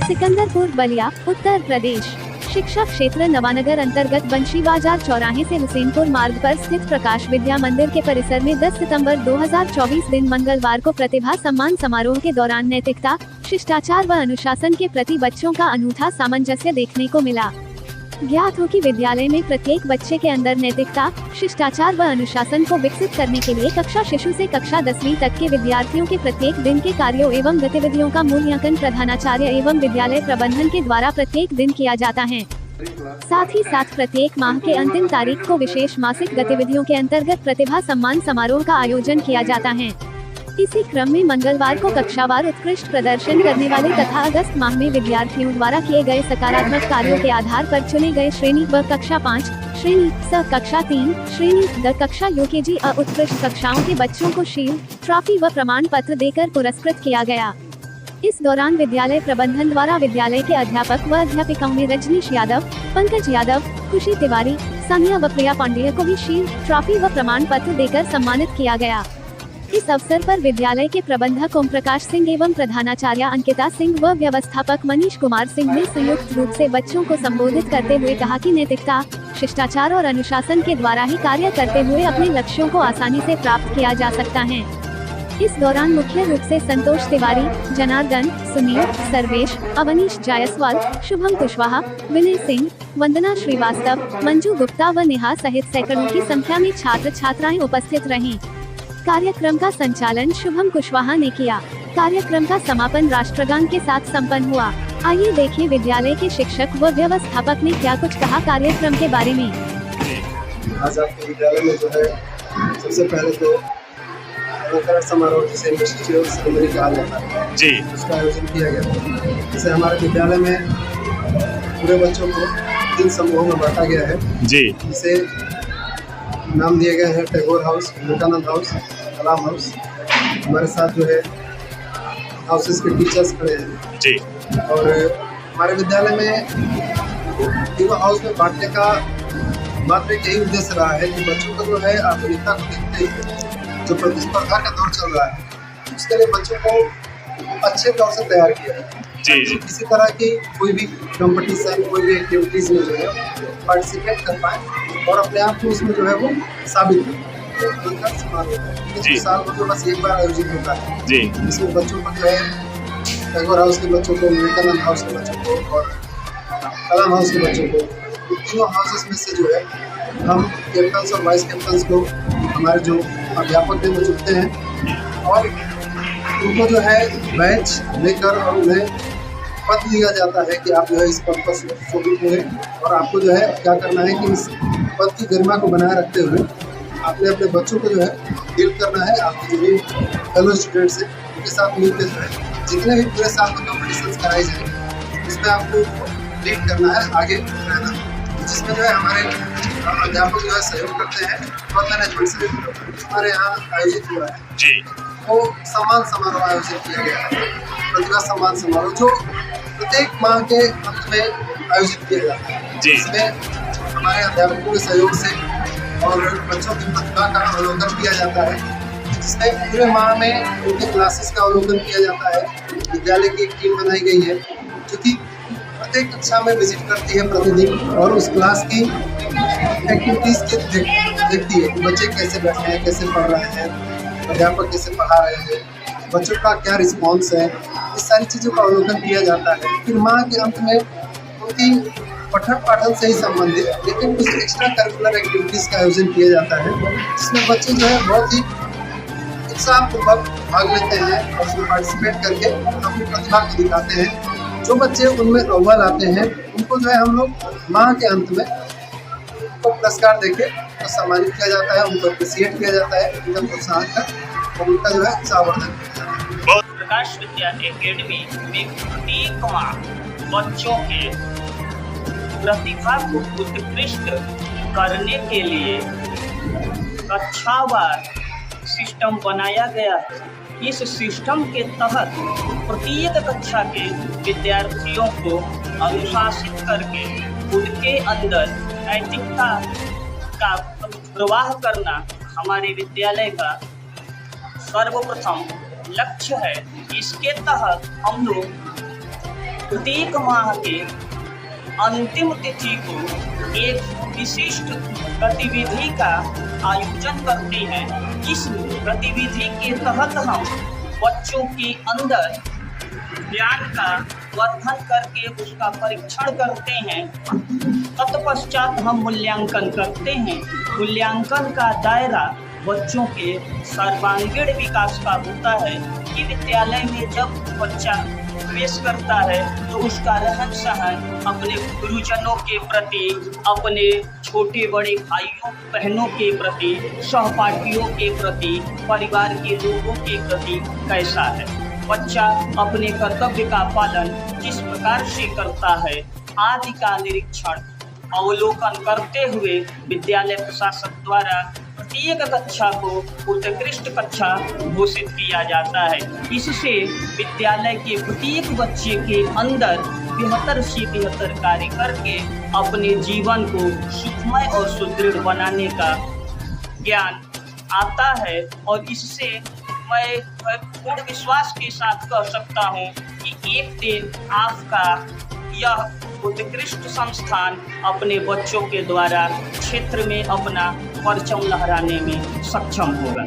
सिकंदरपुर बलिया, उत्तर प्रदेश। शिक्षा क्षेत्र नवानगर अंतर्गत बंशी बाजार चौराहे से हुसैनपुर मार्ग पर स्थित प्रकाश विद्या मंदिर के परिसर में 10 सितंबर 2024 दिन मंगलवार को प्रतिभा सम्मान समारोह के दौरान नैतिकता, शिष्टाचार व अनुशासन के प्रति बच्चों का अनूठा सामंजस्य देखने को मिला। ज्ञात हो कि विद्यालय में प्रत्येक बच्चे के अंदर नैतिकता, शिष्टाचार व अनुशासन को विकसित करने के लिए कक्षा शिशु से कक्षा 10वीं तक के विद्यार्थियों के प्रत्येक दिन के कार्यों एवं गतिविधियों का मूल्यांकन प्रधानाचार्य एवं विद्यालय प्रबंधन के द्वारा प्रत्येक दिन किया जाता है। साथ ही साथ प्रत्येक माह के अंतिम तारीख को विशेष मासिक गतिविधियों के अंतर्गत प्रतिभा सम्मान समारोह का आयोजन किया जाता है। इसी क्रम में मंगलवार को कक्षावार उत्कृष्ट प्रदर्शन करने वाले तथा अगस्त माह में विद्यार्थियों द्वारा किए गए सकारात्मक कार्यों के आधार पर चुने गए श्रेणी व कक्षा 5, श्रेणी स कक्षा 3, श्रेणी द कक्षा यूकेजी उत्कृष्ट कक्षाओं के बच्चों को शील्ड, ट्रॉफी व प्रमाण पत्र देकर पुरस्कृत किया गया। इस दौरान विद्यालय प्रबंधन द्वारा विद्यालय के अध्यापक व अध्यापिकाओं में रजनीश यादव, पंकज यादव, खुशी तिवारी, सानिया व प्रिया पांडेय को भी शील्ड, ट्रॉफी व प्रमाण पत्र देकर सम्मानित किया गया। इस अवसर पर विद्यालय के प्रबंधक ओम प्रकाश सिंह एवं प्रधानाचार्य अंकिता सिंह व व्यवस्थापक मनीष कुमार सिंह ने संयुक्त रूप से बच्चों को संबोधित करते हुए कहा कि नैतिकता, शिष्टाचार और अनुशासन के द्वारा ही कार्य करते हुए अपने लक्ष्यों को आसानी से प्राप्त किया जा सकता है। इस दौरान मुख्य रूप से संतोष तिवारी, जनार्दन, सुनील, सर्वेश, अवनीश जायसवाल, शुभम कुशवाहा, विनय सिंह, वंदना श्रीवास्तव, मंजू गुप्ता व नेहा सहित सैकड़ों की संख्या में छात्र छात्राएं उपस्थित रहीं। कार्यक्रम का संचालन शुभम कुशवाहा ने किया। कार्यक्रम का समापन राष्ट्रगान के साथ संपन्न हुआ। आइए देखिए विद्यालय के शिक्षक व व्यवस्थापक ने क्या कुछ कहा कार्यक्रम के बारे में। आज आपके विद्यालय में जो है सबसे पहले तो अलंकरण समारोह जिसे इंस्टीट्यूट सेरेमनी कहा जाता है जी, उसका आयोजन किया गया। जिसे हमारे विद्यालय में पूरे बच्चों को 3 समूहों में बांटा गया है जी। जिसे नाम दिए गए हैं टैगोर हाउस, विवेकानंद हाउस, कलाम हाउस। हमारे साथ जो है हाउसेस के टीचर्स खड़े हैं जी। और हमारे विद्यालय में तीनों हाउस में बांटने का मात्र एक यही उद्देश्य रहा है कि बच्चों को जो है आधुनिकता को देखते ही जो प्रतिस्पर्धा का दौर चल रहा है उसके लिए बच्चों को अच्छे तौर से तैयार किया है जी जी। किसी तरह की कोई भी कंपटीशन, कोई भी एक्टिविटीज में जो है पार्टिसिपेट कर पाए और अपने आप को उसमें जो है वो साबित करें। साल भर में बस एक बार आयोजित होता है जी। इसमें बच्चों को जो है टैगोर हाउस के बच्चों को, विवेकानंद हाउस के बच्चों को और कलाम हाउस के बच्चों को, तीनों हाउसेस में से जो है हम कैप्टन्स और वाइस कैप्टन्स को हमारे जो अध्यापक हैं वो चुनते हैं और उनको जो है बैच लेकर और उन्हें पद दिया जाता है कि आप जो है इस पद पर शोभित हुए और आपको जो है क्या करना है कि इस पद की गरिमा को बनाए रखते हुए आपने अपने बच्चों को जो है डील करना है। आपके जो भी फेलो स्टूडेंट्स हैं उनके साथ मिलकर जो है जितने भी पूरे साल में कॉम्पिटिशन कराए जाएंगे उसमें आपको लीड करना है, आगे रहना है, जिसमें जो है हमारे अध्यापक जो है सहयोग करते हैं और मैनेजमेंट से हमारे यहाँ आयोजित हुआ है जी। वो सम्मान समारोह आयोजित किया गया है, प्रतिभा सम्मान समारोह, जो प्रत्येक माह के अंत में आयोजित किया जाता है जी। इसमें हमारे अध्यापकों के सहयोग से और बच्चों की प्रतिभा का अवलोकन किया जाता है, जिसमें पूरे माह में उनके क्लासेस का अवलोकन किया जाता है। विद्यालय की एक टीम बनाई गई है जो कि प्रत्येक कक्षा में विजिट करती है प्रतिदिन और उस क्लास की एक्टिविटीज़ के देखती है कि बच्चे कैसे बैठे हैं, कैसे पढ़ रहे हैं, अध्यापक कैसे पढ़ा रहे हैं, बच्चों का क्या रिस्पॉन्स है, इस सारी चीज़ों का अवलोकन किया जाता है। फिर माह के अंत में उनकी पठन पाठन से ही संबंधित लेकिन कुछ एक्स्ट्रा करिकुलर एक्टिविटीज़ का आयोजन किया जाता है, जिसमें बच्चे जो है बहुत ही उत्साहपूर्वक भाग लेते हैं और उसमें पार्टिसिपेट करके अपनी प्रतिभा को दिखाते हैं। जो बच्चे उनमें अव्वल आते हैं उनको जो है हम लोग माह के अंत में उनको पुरस्कार देके तो सम्मानित किया जाता है, उनको अप्रिशिएट किया जाता है, उनका प्रोत्साहन कर और उनका जो है उत्साहवर्धन किया जाता है। प्रकाश विद्या एकेडमी में प्रत्येक माह बच्चों के प्रतिभा को उत्कृष्ट करने के लिए कक्षावार सिस्टम बनाया गया है। इस सिस्टम के तहत प्रत्येक कक्षा के विद्यार्थियों को अनुशासित करके उनके अंदर नैतिकता का प्रवाह करना हमारे विद्यालय का सर्वप्रथम लक्ष्य है। इसके तहत हम लोग प्रत्येक माह के अंतिम तिथि को एक विशिष्ट गतिविधि का आयोजन करते हैं। इस गतिविधि के तहत हम बच्चों के अंदर ज्ञान का वर्धन करके उसका परीक्षण करते हैं। तत्पश्चात हम मूल्यांकन करते हैं। मूल्यांकन का दायरा बच्चों के सर्वांगीण विकास का होता है कि विद्यालय में जब बच्चा प्रवेश करता है तो उसका रहन सहन अपने गुरुजनों के प्रति, अपने छोटे बड़े भाइयों बहनों के प्रति, सहपाठियों के प्रति, परिवार के लोगों के प्रति कैसा है। बच्चा अपने कर्तव्य का पालन किस प्रकार से करता है आदि का निरीक्षण अवलोकन करते हुए विद्यालय प्रशासन द्वारा प्रत्येक कक्षा को उत्कृष्ट कक्षा घोषित किया जाता है। इससे विद्यालय के प्रत्येक बच्चे के अंदर बेहतर से बेहतर कार्य करके अपने जीवन को सुखमय और सुदृढ़ बनाने का ज्ञान आता है। और इससे मैं पूर्ण विश्वास के साथ कह सकता हूँ कि एक दिन आपका यह उत्कृष्ट संस्थान अपने बच्चों के द्वारा क्षेत्र में अपना परचम लहराने में सक्षम होगा।